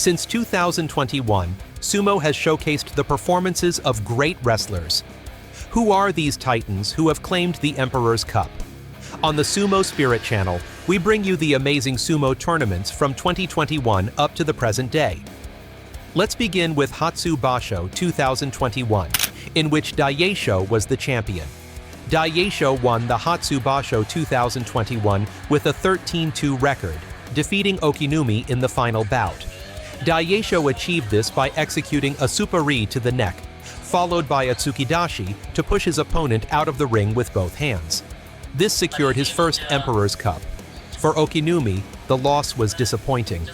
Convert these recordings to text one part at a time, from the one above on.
Since 2021, sumo has showcased the performances of great wrestlers. Who are these titans who have claimed the Emperor's Cup? On the SumoSpirit channel, we bring you the amazing sumo tournaments from 2021 up to the present day. Let's begin with Hatsu Basho 2021, in which Daieisho was the champion. Daieisho won the Hatsu Basho 2021 with a 13-2 record, defeating Okinumi in the final bout. Daieisho achieved this by executing a supari to the neck, followed by a tsukidashi to push his opponent out of the ring with both hands. This secured his first Emperor's Cup. For Okinumi, the loss was disappointing.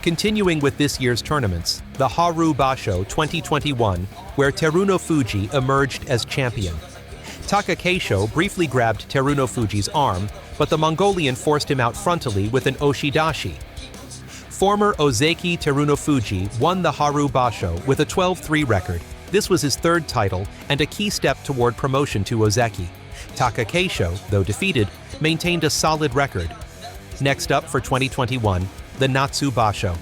Continuing with this year's tournaments, the Haru Basho 2021, where Terunofuji emerged as champion. Takakeisho briefly grabbed Terunofuji's arm, but the Mongolian forced him out frontally with an oshidashi. Former Ozeki Terunofuji won the Haru Basho with a 12-3 record. This was his third title and a key step toward promotion to Ozeki. Takakeisho, though defeated, maintained a solid record. Next up for 2021, the Natsu Basho.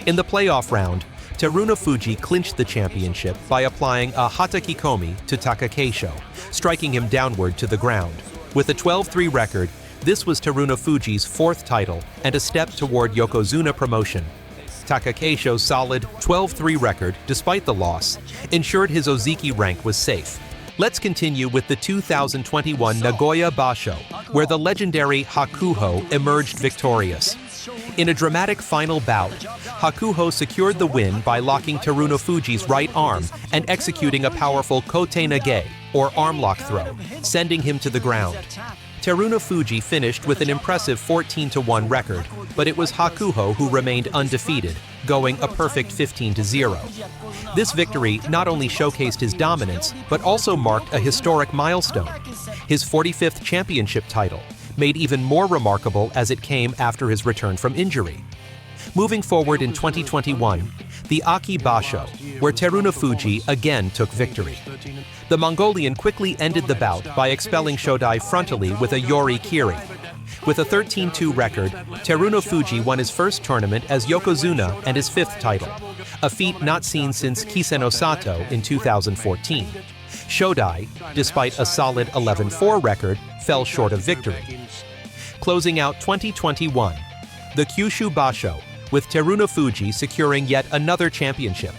In the playoff round, Terunofuji clinched the championship by applying a hatakikomi to Takakeisho, striking him downward to the ground. With a 12-3 record, this was Terunofuji's fourth title and a step toward Yokozuna promotion. Takakeisho's solid 12-3 record, despite the loss, ensured his Ozeki rank was safe. Let's continue with the 2021 Nagoya Basho, where the legendary Hakuho emerged victorious. In a dramatic final bout, Hakuho secured the win by locking Terunofuji's right arm and executing a powerful kote nage, or arm lock throw, sending him to the ground. Terunofuji finished with an impressive 14-1 record, but it was Hakuho who remained undefeated, going a perfect 15-0. This victory not only showcased his dominance, but also marked a historic milestone. His 45th championship title, made even more remarkable as it came after his return from injury. Moving forward in 2021, the Aki Basho, where Terunofuji again took victory. The Mongolian quickly ended the bout by expelling Shodai frontally with a Yori Kiri. With a 13-2 record, Terunofuji won his first tournament as Yokozuna and his fifth title, a feat not seen since Kisenosato in 2014. Shodai, despite a solid 11-4 record, fell short of victory. Closing out 2021, the Kyushu Basho, with Terunofuji securing yet another championship.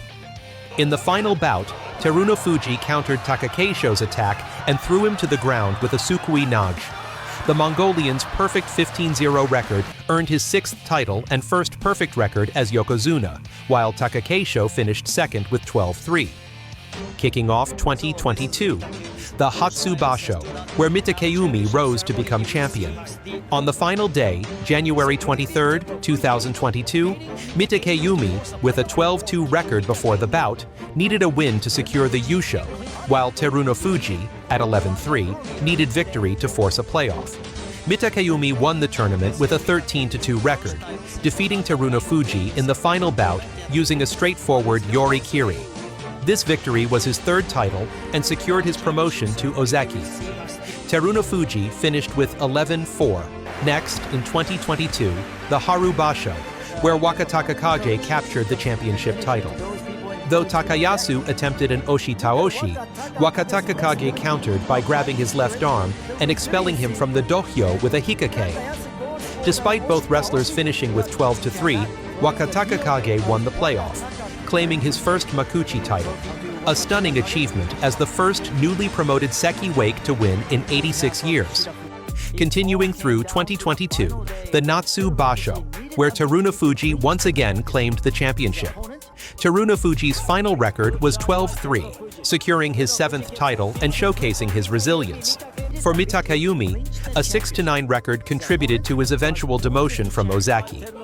In the final bout, Terunofuji countered Takakeisho's attack and threw him to the ground with a Sukui Nage. The Mongolian's perfect 15-0 record earned his sixth title and first perfect record as Yokozuna, while Takakeisho finished second with 12-3. Kicking off 2022, the Hatsu Basho, where Mitakeumi rose to become champion. On the final day, January 23, 2022, Mitakeumi, with a 12-2 record before the bout, needed a win to secure the Yusho, while Terunofuji, at 11-3, needed victory to force a playoff. Mitakeumi won the tournament with a 13-2 record, defeating Terunofuji in the final bout using a straightforward Yori Kiri. This victory was his third title and secured his promotion to Ozeki. Terunofuji finished with 11-4. Next, in 2022, the Haru Basho, where Wakatakakage captured the championship title. Though Takayasu attempted an oshi-taoshi, Wakatakakage countered by grabbing his left arm and expelling him from the dohyo with a hikake. Despite both wrestlers finishing with 12-3, Wakatakakage won the playoff, claiming his first Makuuchi title, a stunning achievement as the first newly promoted Seki Wake to win in 86 years. Continuing through 2022, the Natsu Basho, where Terunofuji once again claimed the championship. Terunofuji's final record was 12-3, securing his seventh title and showcasing his resilience. For Mitakeumi, a 6-9 record contributed to his eventual demotion from Ozeki.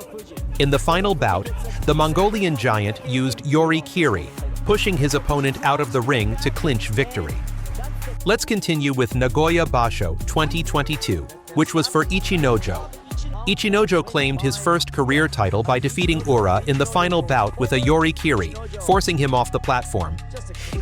In the final bout, the Mongolian giant used Yori Kiri, pushing his opponent out of the ring to clinch victory. Let's continue with Nagoya Basho 2022, which was for Ichinojo. Ichinojo claimed his first career title by defeating Ura in the final bout with a Yori Kiri, forcing him off the platform.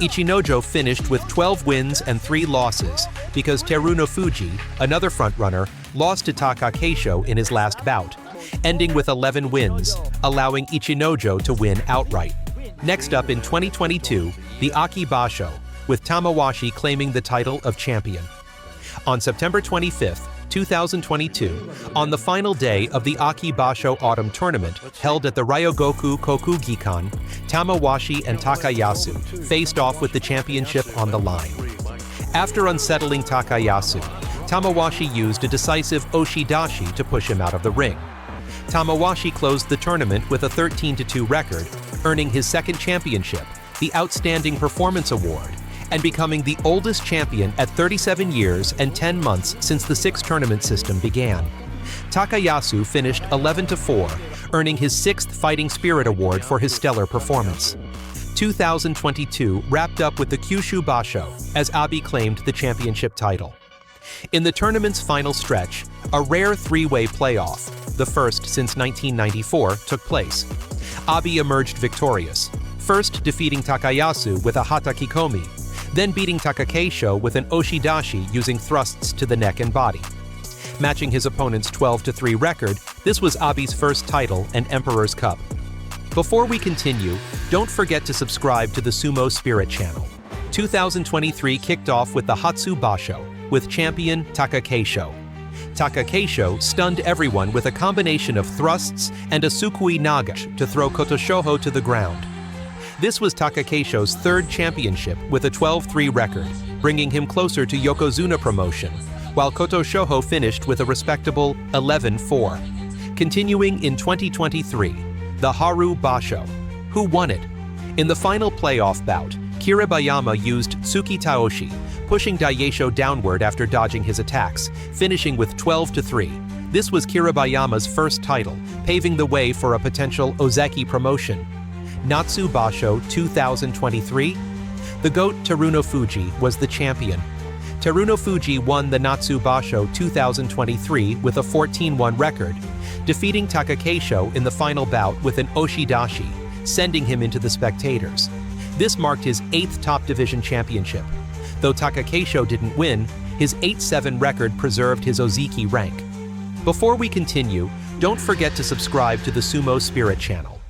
Ichinojo finished with 12 wins and 3 losses because Terunofuji, another frontrunner, lost to Takakeisho in his last bout, ending with 11 wins, allowing Ichinojo to win outright. Next up in 2022, the Aki Basho, with Tamawashi claiming the title of champion. On September 25, 2022, on the final day of the Aki Basho Autumn Tournament held at the Ryogoku Kokugikan, Tamawashi and Takayasu faced off with the championship on the line. After unsettling Takayasu, Tamawashi used a decisive oshidashi to push him out of the ring. Tamawashi closed the tournament with a 13-2 record, earning his second championship, the Outstanding Performance Award, and becoming the oldest champion at 37 years and 10 months since the six-tournament system began. Takayasu finished 11-4, earning his sixth Fighting Spirit Award for his stellar performance. 2022 wrapped up with the Kyushu Basho, as Abi claimed the championship title. In the tournament's final stretch, a rare three-way playoff, the first since 1994, took place. Abi emerged victorious, first defeating Takayasu with a hata kikomi, then beating Takakeisho with an oshidashi using thrusts to the neck and body. Matching his opponent's 12-3 record, this was Abi's first title and Emperor's Cup. Before we continue, don't forget to subscribe to the SumoSpirit channel. 2023 kicked off with the Hatsu Basho, with champion Takakeisho. Takakeisho stunned everyone with a combination of thrusts and a sukui naga to throw Kotoshoho to the ground. This was Takakeisho's third championship with a 12-3 record, bringing him closer to Yokozuna promotion, while Kotoshoho finished with a respectable 11-4. Continuing in 2023, the Haru Basho, who won it. In the final playoff bout, Kiribayama used Tsuki Taoshi, pushing Daieisho downward after dodging his attacks, finishing with 12-3. This was Kiribayama's first title, paving the way for a potential Ozeki promotion. Natsu Basho 2023? The GOAT Terunofuji was the champion. Terunofuji won the Natsu Basho 2023 with a 14-1 record, defeating Takakeisho in the final bout with an oshidashi, sending him into the spectators. This marked his 8th top division championship. Though Takakeisho didn't win, his 8-7 record preserved his Ozeki rank. Before we continue, don't forget to subscribe to the SumoSpirit channel.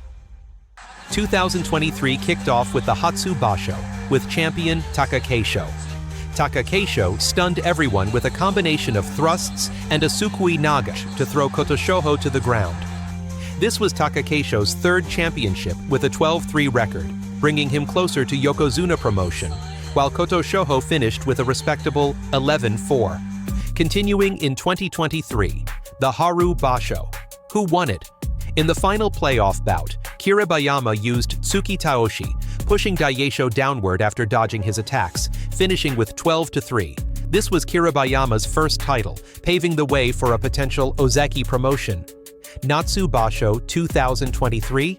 2023 kicked off with the Hatsu Basho, with champion Takakeisho. Takakeisho stunned everyone with a combination of thrusts and a sukui naga to throw Kotoshoho to the ground. This was Takakeisho's third championship with a 12-3 record, bringing him closer to Yokozuna promotion, while Kotoshoho finished with a respectable 11-4. Continuing in 2023, the Haru Basho, who won it. In the final playoff bout, Kiribayama used Tsuki Taoshi, pushing Daieisho downward after dodging his attacks, finishing with 12-3. This was Kiribayama's first title, paving the way for a potential Ozeki promotion. Natsu Basho 2023?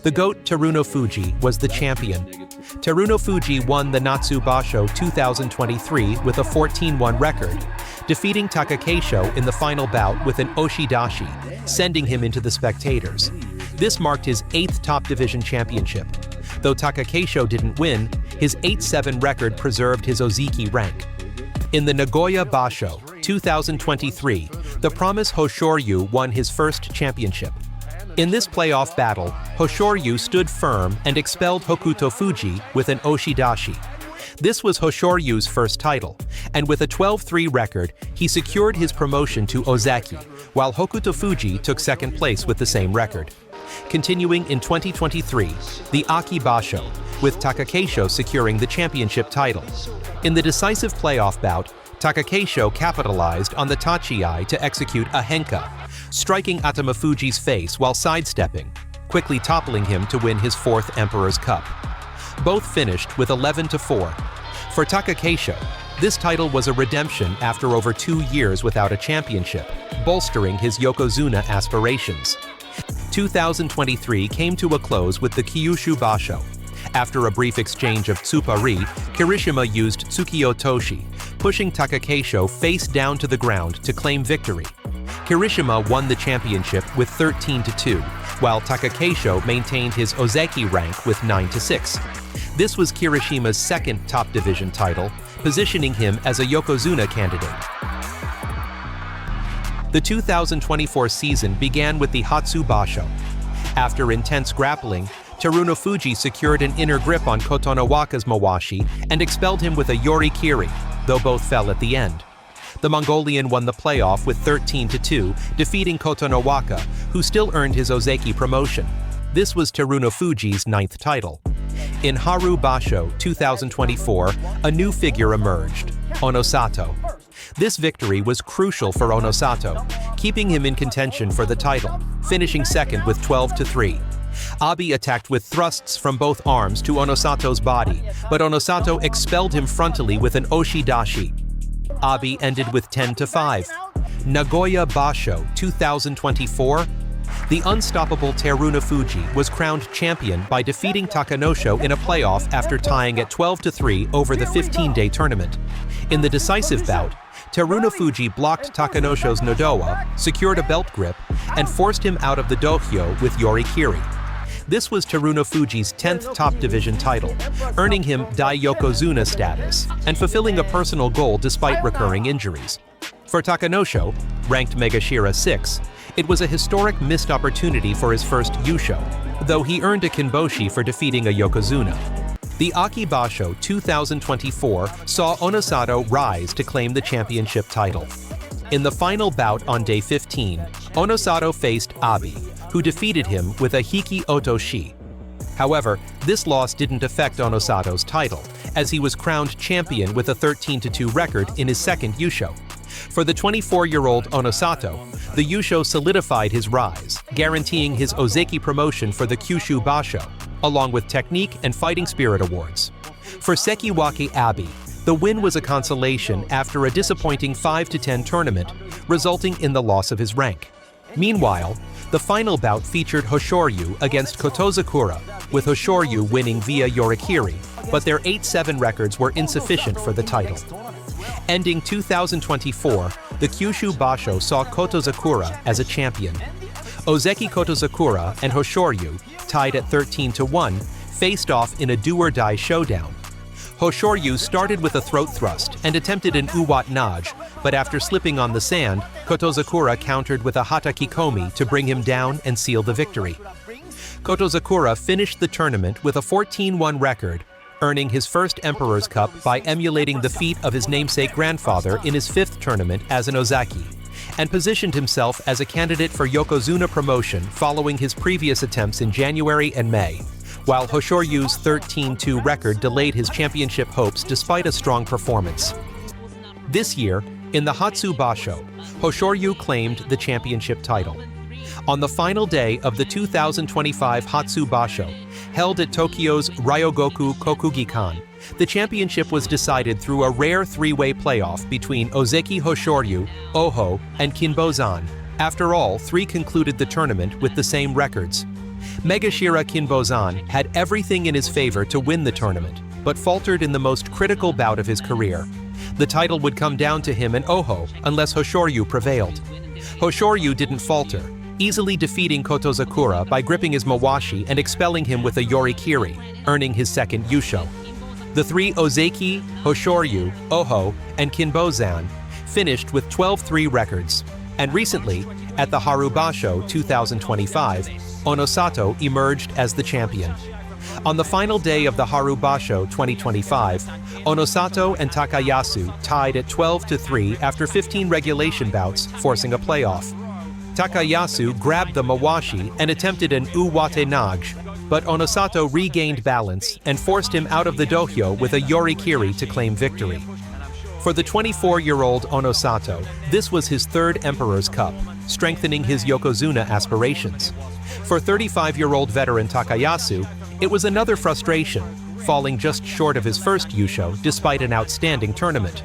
The GOAT Terunofuji was the champion. Terunofuji won the Natsu Basho 2023 with a 14-1 record, defeating Takakeisho in the final bout with an oshidashi, sending him into the spectators. This marked his 8th top division championship. Though Takakeisho didn't win, his 8-7 record preserved his Ozeki rank. In the Nagoya Basho 2023, the Promise Hoshoryu won his first championship. In this playoff battle, Hoshoryu stood firm and expelled Hokuto Fuji with an oshidashi. This was Hoshoryu's first title, and with a 12-3 record, he secured his promotion to Ozeki, while Hokuto Fuji took second place with the same record. Continuing in 2023, the Aki Basho, with Takakeisho securing the championship title. In the decisive playoff bout, Takakeisho capitalized on the tachi-ai to execute a henka, striking Atamafuji's face while sidestepping, quickly toppling him to win his 4th Emperor's Cup. Both finished with 11-4. For Takakeisho, this title was a redemption after over 2 years without a championship, bolstering his Yokozuna aspirations. 2023 came to a close with the Kyushu Basho. After a brief exchange of tsupari, Kirishima used Tsukio Toshi, pushing Takakeisho face down to the ground to claim victory. Kirishima won the championship with 13-2, while Takakeisho maintained his Ozeki rank with 9-6. This was Kirishima's second top division title, positioning him as a Yokozuna candidate. The 2024 season began with the Hatsu Basho. After intense grappling, Terunofuji secured an inner grip on Kotonowaka's mawashi and expelled him with a yorikiri, though both fell at the end. The Mongolian won the playoff with 13-2, defeating Kotonowaka, who still earned his Ozeki promotion. This was Terunofuji's 9th title. In Haru Basho 2024, a new figure emerged, Onosato. This victory was crucial for Onosato, keeping him in contention for the title, finishing second with 12-3. Abi attacked with thrusts from both arms to Onosato's body, but Onosato expelled him frontally with an oshidashi. Abi ended with 10-5. Nagoya Basho 2024. The unstoppable Terunofuji was crowned champion by defeating Takanosho in a playoff after tying at 12-3 over the 15-day tournament. In the decisive bout, Terunofuji blocked Takanosho's Nodowa, secured a belt grip, and forced him out of the dohyo with yorikiri. This was Terunofuji's 10th top division title, earning him Dai Yokozuna status and fulfilling a personal goal despite recurring injuries. For Takanosho, ranked Megashira 6, it was a historic missed opportunity for his first Yusho, though he earned a Kinboshi for defeating a Yokozuna. The Aki Basho 2024 saw Onosato rise to claim the championship title. In the final bout on day 15, Onosato faced Abi, who defeated him with a Hiki Otoshi. However, this loss didn't affect Onosato's title, as he was crowned champion with a 13-2 record in his second Yusho. For the 24-year-old Onosato, the Yusho solidified his rise, guaranteeing his Ozeki promotion for the Kyushu Basho, along with technique and fighting spirit awards. For Sekiwake Abi, the win was a consolation after a disappointing 5-10 tournament, resulting in the loss of his rank. Meanwhile, the final bout featured Hoshoryu against Kotozakura, with Hoshoryu winning via yorikiri, but their 8-7 records were insufficient for the title. Ending 2024, the Kyushu Basho saw Kotozakura as a champion. Ozeki Kotozakura and Hoshoryu, tied at 13-1, faced off in a do-or-die showdown. Hoshoryu started with a throat thrust and attempted an uwat naj, but after slipping on the sand, Kotozakura countered with a hatakikomi to bring him down and seal the victory. Kotozakura finished the tournament with a 14-1 record, earning his first Emperor's Cup by emulating the feat of his namesake grandfather in his 5th tournament as an Ozaki, and positioned himself as a candidate for Yokozuna promotion following his previous attempts in January and May, while Hoshoryu's 13-2 record delayed his championship hopes despite a strong performance. This year, in the Hatsu Basho, Hoshoryu claimed the championship title. On the final day of the 2025 Hatsu Basho, held at Tokyo's Ryogoku Kokugikan, the championship was decided through a rare 3-way playoff between Ozeki Hoshoryu, Oho, and Kinbozan. After all, 3 concluded the tournament with the same records. Megashira Kinbozan had everything in his favor to win the tournament, but faltered in the most critical bout of his career. The title would come down to him and Oho unless Hoshoryu prevailed. Hoshoryu didn't falter, easily defeating Kotozakura by gripping his mawashi and expelling him with a yorikiri, earning his second Yusho. The 3 Ozeki, Hoshoryu, Oho, and Kinbozan finished with 12-3 records. And recently, at the Haru Basho 2025, Onosato emerged as the champion. On the final day of the Haru Basho 2025, Onosato and Takayasu tied at 12-3 after 15 regulation bouts, forcing a playoff. Takayasu grabbed the mawashi and attempted an uwate naj, but Onosato regained balance and forced him out of the dohyo with a yorikiri to claim victory. For the 24-year-old Onosato, this was his 3rd Emperor's Cup, strengthening his Yokozuna aspirations. For 35-year-old veteran Takayasu, it was another frustration, falling just short of his first Yusho despite an outstanding tournament.